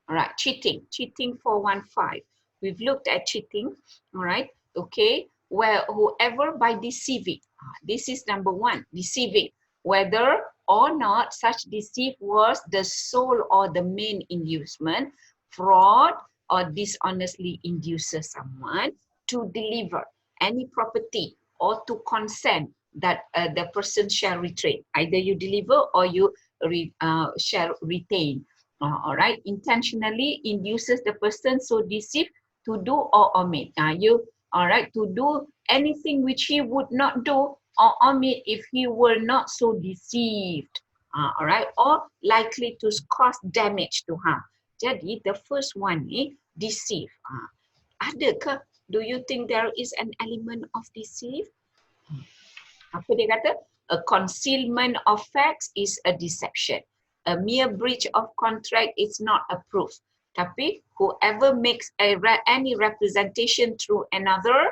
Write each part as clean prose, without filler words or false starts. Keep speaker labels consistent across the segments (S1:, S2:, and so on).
S1: All right, cheating 415. We've looked at cheating, all right, okay, where whoever by deceiving, this is number one, deceiving, whether or not such deceit was the sole or the main inducement, fraud or dishonestly induces someone to deliver any property or to consent that the person shall retain. Either you deliver or you shall retain. All right, intentionally induces the person so deceived to do or omit. All right, to do anything which he would not do or omit if he were not so deceived. All right, or likely to cause damage to harm. Jadi the first one ni deceive. Adakah, do you think there is an element of deceive? Apa dia kata? A concealment of facts is a deception. A mere breach of contract is not a proof. Tapi whoever makes any representation through another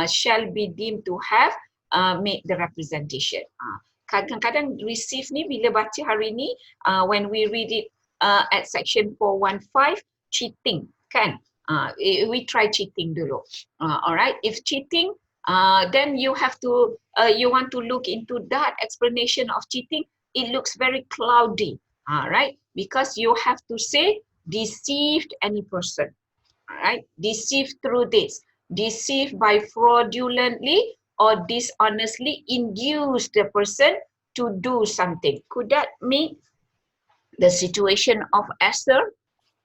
S1: shall be deemed to have made the representation. Kadang-kadang receive ni bila baca hari ni, when we read it at section 415, cheating kan? We try cheating dulu. Alright, if cheating, then you have to, you want to look into that explanation of cheating, it looks very cloudy, right? Because you have to say deceived any person, right? Deceived through this, deceived by fraudulently or dishonestly induce the person to do something. Could that mean the situation of Esther,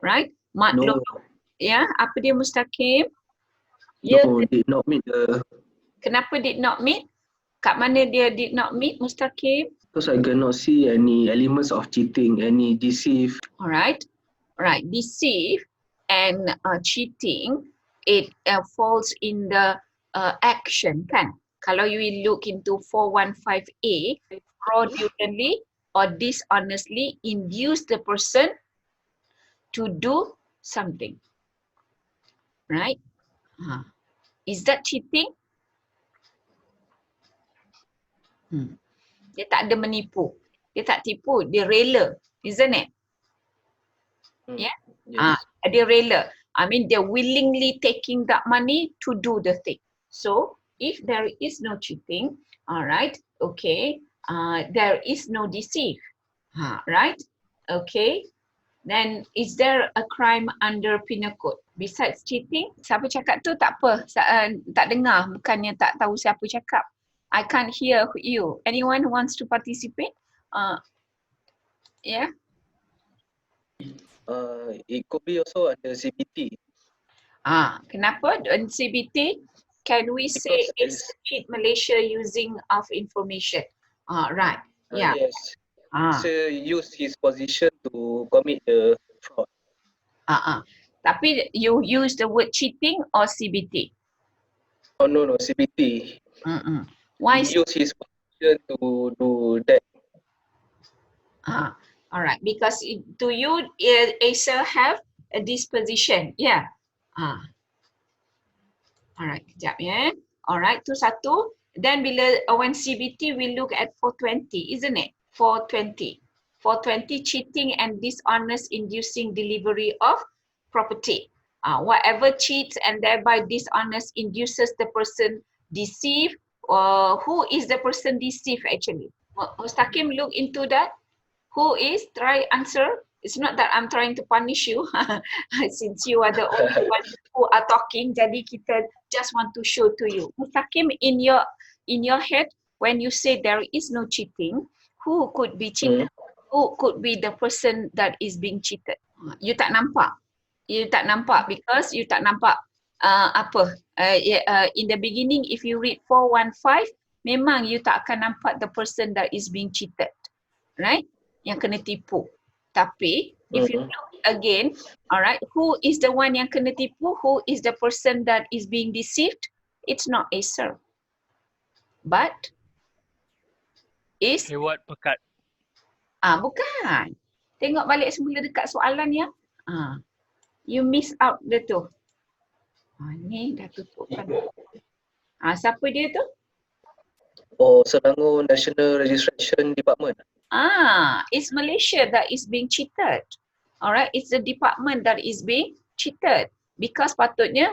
S1: right?
S2: No,
S1: Ya, apa dia Mustaqim?
S2: no, did not meet the.
S1: Kenapa did not meet? Kat mana dia did not meet, Mustaqim?
S2: Because I cannot see any elements of cheating, any deceive.
S1: Alright, right. Deceive and cheating, it falls in the action kan. Kalau you look into 415A, fraudulently or dishonestly induce the person to do something. Right? Is that cheating? Dia tak ada menipu. Dia tak tipu, dia rela, isn't it? Yeah.
S2: Yes.
S1: Dia rela. I mean, they're willingly taking that money to do the thing. So, if there is no cheating, all right, okay, there is no deceit, right? Okay, then is there a crime under penal code besides cheating? Siapa cakap tu tak apa, tak dengar, bukannya tak tahu siapa cakap. I can't hear you. Anyone who wants to participate? Yeah.
S2: It could be also under CBT.
S1: Kenapa? And CBT, can we say it's cheat Malaysia using of information? Right. Yeah.
S2: Yes. So use his position to commit the fraud.
S1: Tapi you use the word cheating or CBT?
S2: Oh no, CBT.
S1: Why?
S2: He use his position to do that.
S1: All right. Because do you, Asa, have a disposition? Yeah. All right. Kejap ya. All right. Tu satu. Then bila when CBT, we look at 420, isn't it? 420. 420, cheating and dishonest inducing delivery of property. Whatever cheats and thereby dishonest induces the person deceive. Who is the person deceived actually? Mustaqim, look into that. Who is? Try answer. It's not that I'm trying to punish you since you are the only one who are talking. Jadi kita just want to show to you. Mustaqim, in your head, when you say there is no cheating, who could be cheated? Who could be the person that is being cheated? You tak nampak. You tak nampak because you tak nampak in the beginning, if you read 415, memang you tak akan nampak the person that is being cheated, right? Yang kena tipu. Tapi if you look again, all right, who is the one yang kena tipu? Who is the person that is being deceived? It's not Acer, but is
S3: Lewat pekat.
S1: bukan. Tengok balik semula dekat soalan ya. You miss out dia tu. Ni dah tutup kan. Siapa dia tu?
S2: Oh, Selangor National Registration Department.
S1: It's Malaysia that is being cheated. Alright, it's the department that is being cheated. Because patutnya,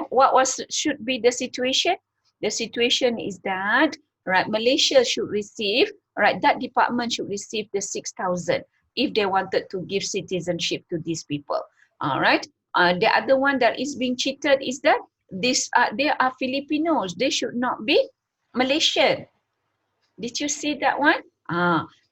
S1: should be the situation? The situation is that, right, Malaysia should receive, right, that department should receive the 6,000 if they wanted to give citizenship to these people. Alright, the other one that is being cheated is that they are Filipinos. They should not be Malaysian. Did you see that one?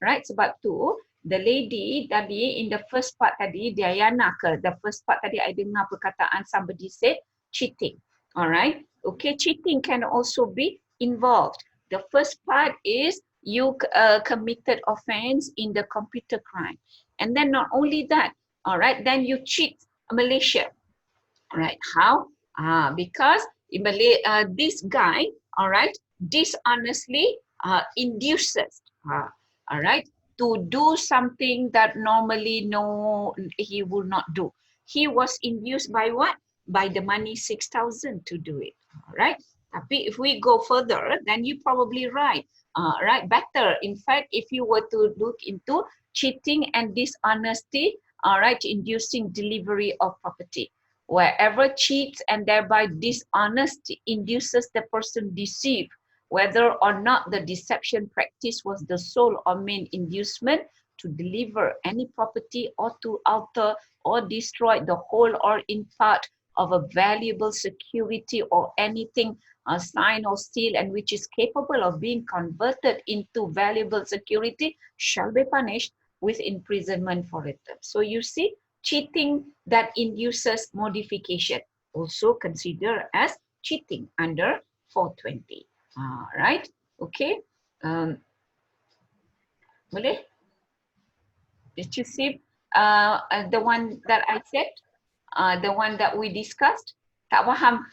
S1: Right, sebab tu the lady tadi in the first part tadi, Diana ke, the first part tadi I dengar perkataan somebody said cheating. Alright, okay, cheating can also be involved. The first part is you committed offense in the computer crime. And then not only that, alright, then you cheat Malaysia. Alright, how? Because in this guy, alright, dishonestly induces, alright, to do something that normally no, he will not do. He was induced by what? By the money 6,000 to do it, alright. Tapi if we go further, then you probably right, right, better. In fact, if you were to look into cheating and dishonesty, alright, inducing delivery of property. Wherever cheats and thereby dishonesty induces the person deceived, whether or not the deception practice was the sole or main inducement to deliver any property or to alter or destroy the whole or in part of a valuable security or anything sign or steal and which is capable of being converted into valuable security shall be punished with imprisonment for a term. So you see, cheating that induces modification also considered as cheating under 420. Right? Okay. Boleh? Did you see the one that I said? The one that we discussed? Tak faham?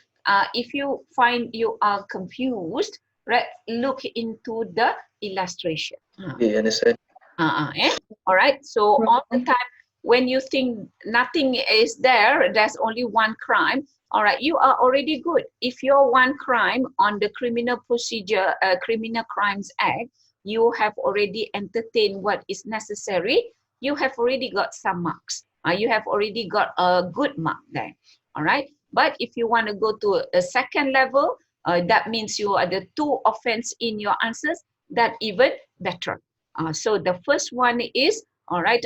S1: If you find you are confused, right, look into the illustration.
S2: Okay, understand.
S1: All right. So all the time, when you think nothing is there, there's only one crime. All right, you are already good. If you're one crime on the Criminal Procedure, Criminal Crimes Act, you have already entertained what is necessary. You have already got some marks. You have already got a good mark there. All right. But if you want to go to a second level, that means you are the 2 offense in your answers, that even better. So the first one is, all right,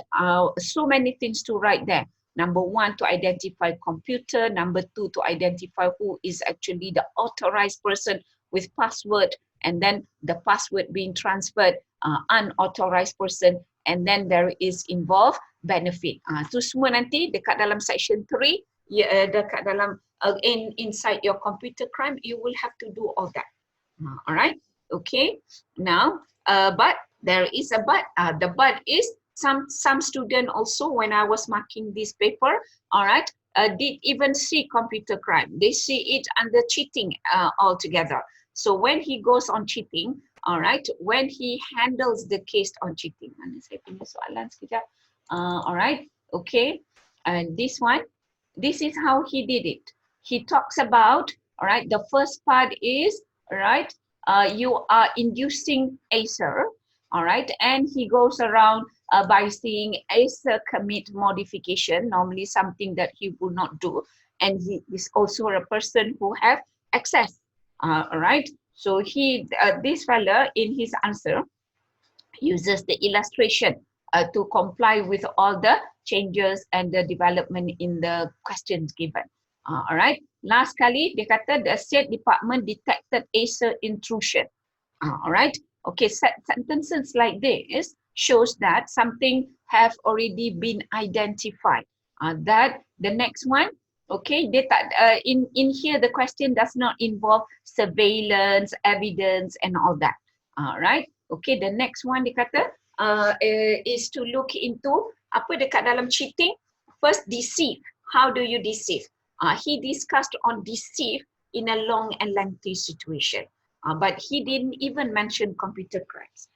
S1: so many things to write there. Number 1, to identify computer. Number 2, to identify who is actually the authorized person with password. And then the password being transferred, unauthorized person. And then there is involved benefit. Itu semua nanti dekat dalam section 3, dekat dalam inside your computer crime, you will have to do all that. All right, okay. Now, but there is a but. The but is some student also, when I was marking this paper, all right, did even see computer crime. They see it under cheating altogether. So when he goes on cheating, all right, when he handles the case on cheating, saya punya soalan sekejap. All right, okay, and this one, this is how he did it. He talks about, all right, the first part is, right, you are inducing Acer, all right, and he goes around by saying Acer commit modification, normally something that he would not do, and he is also a person who have access, all right. So he, this fella in his answer uses the illustration to comply with all the changes and the development in the questions given. All right. Last kali dia kata the state department detected Acer intrusion. All right. Okay, sentences like this shows that something have already been identified. That the next one, okay, dia tak, in here the question does not involve surveillance, evidence and all that. All right. Okay, the next one dia kata is to look into apa dekat dalam cheating. First, deceive. How do you deceive? He discussed on deceive in a long and lengthy situation, but he didn't even mention computer crimes.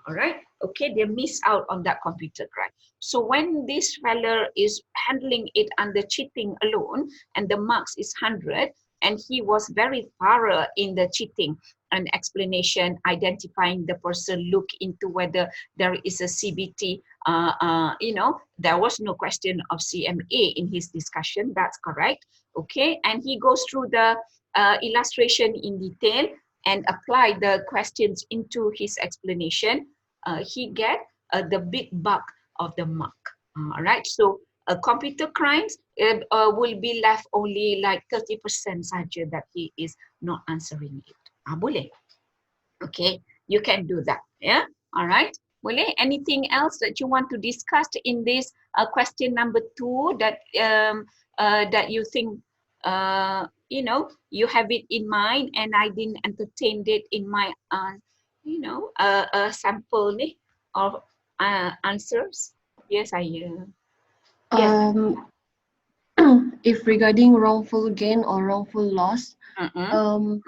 S1: All right, okay, they miss out on that computer crime. So when this fella is handling it under cheating alone, and the marks is 100, and he was very thorough in the cheating and explanation, identifying the person, look into whether there is a CBT there was no question of CMA in his discussion. That's correct. Okay, and he goes through the illustration in detail and apply the questions into his explanation. He get the big bulk of the mark. All right, so computer crimes will be left only like 30% saja that he is not answering it. Boleh? Okay, you can do that. Yeah, all right. Boleh? Anything else that you want to discuss in this question number 2 that that you think you have it in mind and I didn't entertain it in my sample ni of answers? Yes, yes.
S3: If regarding wrongful gain or wrongful loss,
S1: Mm-mm.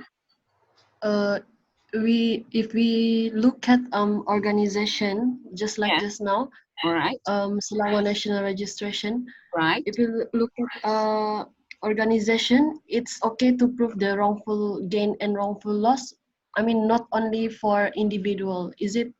S3: if we look at organization just like
S1: Yeah.
S3: just now,
S1: All right.
S3: Selangor National Registration.
S1: Right.
S3: If you look at organization, it's okay to prove the wrongful gain and wrongful loss. I mean, not only for individual. Is it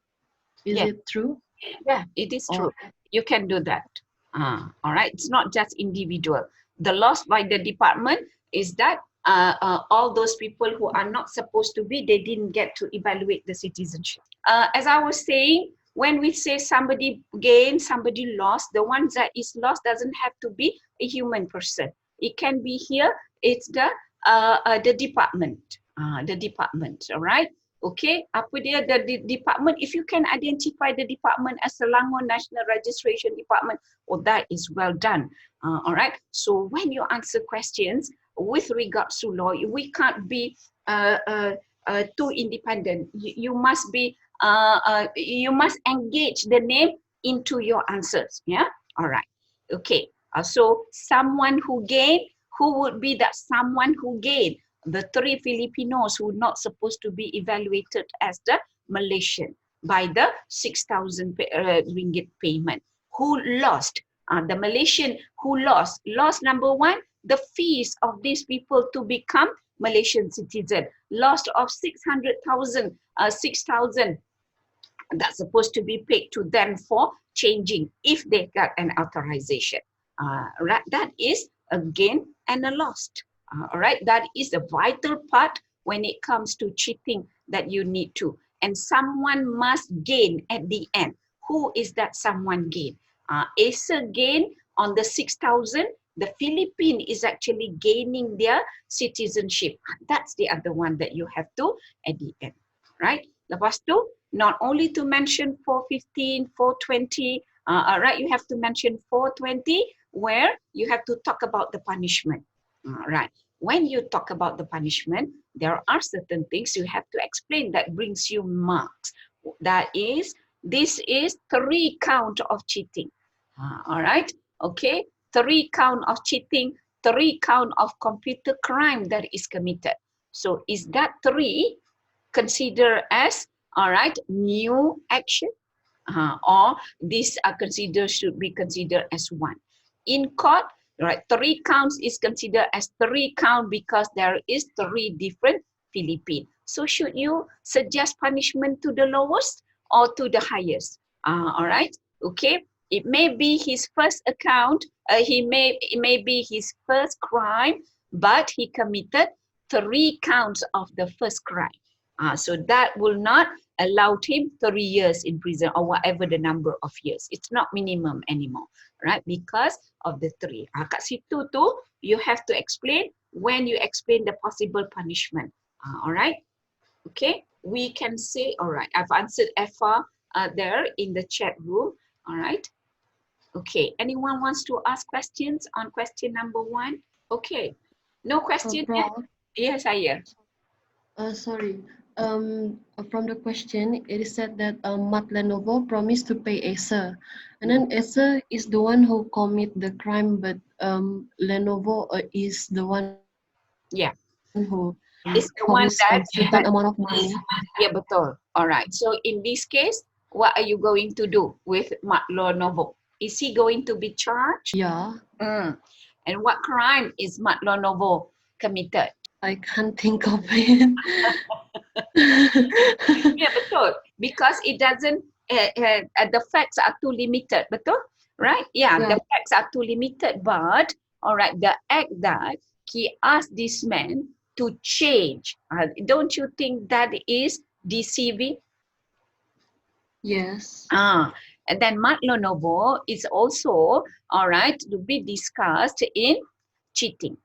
S1: Yes.
S3: true?
S1: Yeah, it is true. You can do that. All right. It's not just individual. The loss by the department is that all those people who are not supposed to be, they didn't get to evaluate the citizenship. As I was saying, when we say somebody gained, somebody lost, the one that is lost doesn't have to be a human person. It can be here. It's the department. The department. All right. Okay, apa dia the department? If you can identify the department as Selangor National Registration Department, oh, that is well done. All right. So when you answer questions with regards to law, we can't be too independent. You must be you must engage the name into your answers. Yeah. All right. Okay. So someone who gained, who would be that someone who gained? The 3 Filipinos who not supposed to be evaluated as the Malaysian by the 6,000 ringgit payment. Who lost? The Malaysian who lost. Lost number 1, the fees of these people to become Malaysian citizen. Lost of 600,000, 6,000 that's supposed to be paid to them for changing if they got an authorization. That is a gain and a loss. All right, that is a vital part when it comes to cheating that you need to. And someone must gain at the end. Who is that someone gain? Acer gain on the 6,000. The Philippine is actually gaining their citizenship. That's the other one that you have to at the end, right? Lepas tu, not only to mention 415, 420, all right, you have to mention 420 where you have to talk about the punishment. Right. When you talk about the punishment, there are certain things you have to explain that brings you marks. That is, this is 3 count of cheating. All right. Okay. 3 count of cheating, 3 count of computer crime that is committed. So is that 3 considered as, all right, new action? Or these are considered, should be considered as 1. In court, right, 3 counts is considered as 3 count because there is 3 different Philippine. So should you suggest punishment to the lowest or to the highest? All right, okay. It may be his first account. It may be his first crime, but he committed 3 counts of the first crime. So that will not allow him 3 years in prison or whatever the number of years. It's not minimum anymore, right? Because of the 3. Kat situ tu, you have to explain when you explain the possible punishment. All right? Okay? We can say, all right, I've answered Effa there in the chat room. All right? Okay. Anyone wants to ask questions on question number 1? Okay. No question yet? Yes, Ayah.
S3: Sorry. From the question, it is said that Mat Lenovo promised to pay Acer, and then Acer is the one who commit the crime, but Lenovo is the one who
S1: is the one that
S3: certain amount of money.
S1: Yeah, betul. All right. So in this case, what are you going to do with Mat Lenovo? Is he going to be charged?
S3: Yeah.
S1: And what crime is Mat Lenovo committed?
S3: I can't think of it.
S1: Yeah, betul. Because it doesn't the facts are too limited, betul? Right? Yeah,
S3: Yeah.
S1: the facts are too limited, but all right, the act that he asked this man to change, don't you think that is deceiving?
S3: Yes.
S1: And then Matlo Novo is also, all right, to be discussed in cheating.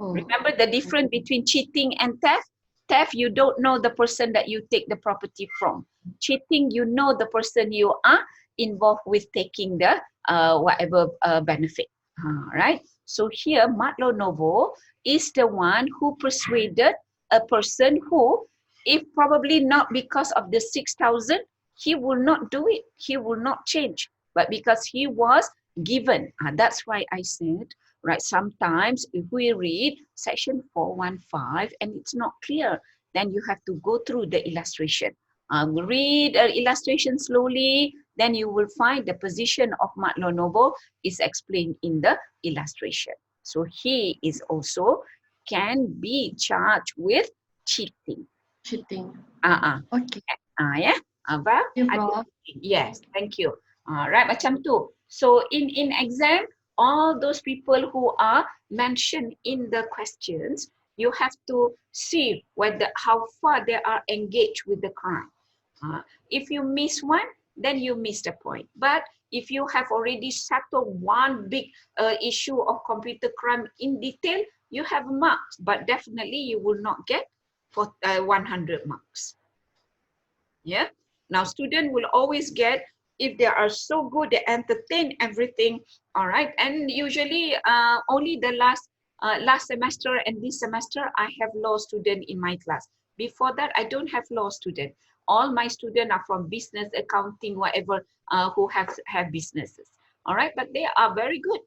S3: Oh.
S1: Remember the difference between cheating and theft? Theft, you don't know the person that you take the property from. Cheating, you know the person you are involved with taking the whatever benefit. Right? So here, Matlo Novo is the one who persuaded a person who, if probably not because of the 6,000, he will not do it. He will not change. But because he was given, that's why I said, right, sometimes if we read section 415 and it's not clear, then you have to go through the illustration. Read illustration slowly, then you will find the position of Matlo Novo is explained in the illustration. So he is also can be charged with cheating.
S3: Cheating.
S1: Ah,
S3: Okay.
S1: yeah, Ava?
S3: Yeah, Prof.
S1: Yes, thank you. Right, macam tu. So in exam, all those people who are mentioned in the questions, you have to see whether how far they are engaged with the crime. If you miss one, then you miss the point. But if you have already settled one big issue of computer crime in detail, you have marks, but definitely you will not get for 100 marks. Yeah. Now, student will always get, if they are so good, they entertain everything. All right. And usually only the last semester and this semester, I have law student in my class. Before that, I don't have law student. All my students are from business, accounting, whatever, who have businesses. All right. But they are very good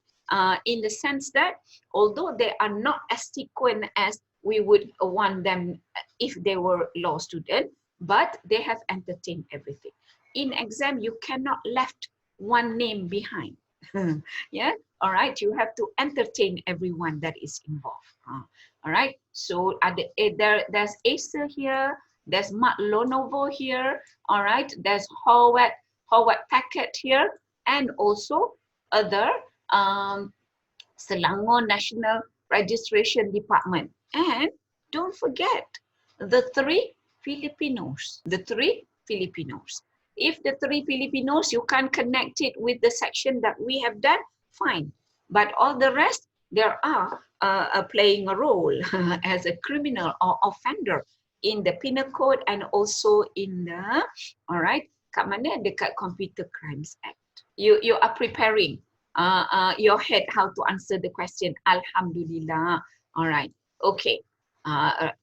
S1: in the sense that although they are not as sequent as we would want them if they were law student, but they have entertained everything. In exam, you cannot left one name behind. Yeah, all right. You have to entertain everyone that is involved. All right. So there's Acer here. There's Matlo Novo here. All right. There's Howard Packet here, and also other Selangor National Registration Department. And don't forget the three Filipinos. The three Filipinos. If the three Filipinos, you can't connect it with the section that we have done, fine. But all the rest, there are playing a role as a criminal or offender in the Penal Code and also in the, all right, kat mana? Dekat Computer Crimes Act. You are preparing your head how to answer the question. Alhamdulillah. All right. Okay.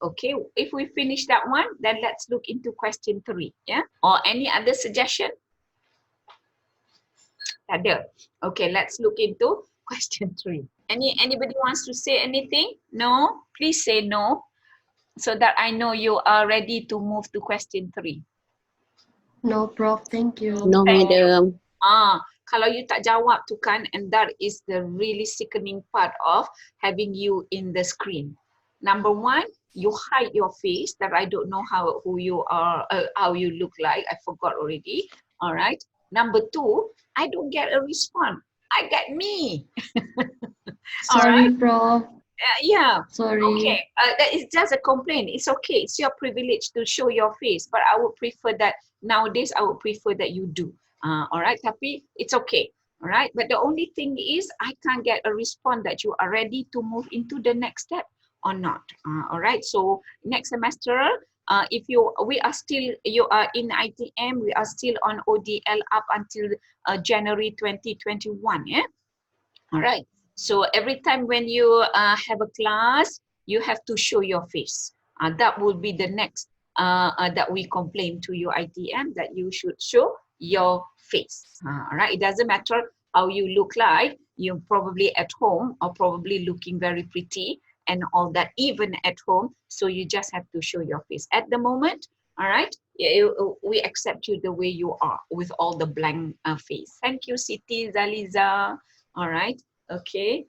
S1: Okay. If we finish that one, then let's look into question 3. Yeah. Or any other suggestion? Ada. Okay. Let's look into question 3. Anybody wants to say anything? No. Please say no, so that I know you are ready to move to question 3.
S3: No, Prof. Thank you.
S4: No, madam.
S1: Kalau you tak jawab tu kan, and that is the really sickening part of having you in the screen. Number 1, you hide your face, that I don't know who you are, how you look like. I forgot already. All right. Number 2, I don't get a response. I get me.
S3: Sorry, Prof.
S1: Yeah.
S3: Sorry.
S1: Okay. That is just a complaint. It's okay. It's your privilege to show your face. But I would prefer that nowadays. I would prefer that you do. All right. Tapi it's okay. All right. But the only thing is, I can't get a response that you are ready to move into the next step or not. All right. So next semester, if you are in ITM, we are still on ODL up until January 2021. Yeah. All right. So every time when you have a class, you have to show your face. That will be the next that we complain to your ITM, that you should show your face. All right. It doesn't matter how you look like. You're probably at home or probably looking very pretty and all that, even at home. So you just have to show your face. At the moment, all right, we accept you the way you are with all the blank face. Thank you, Siti Zaliza. All right. Okay.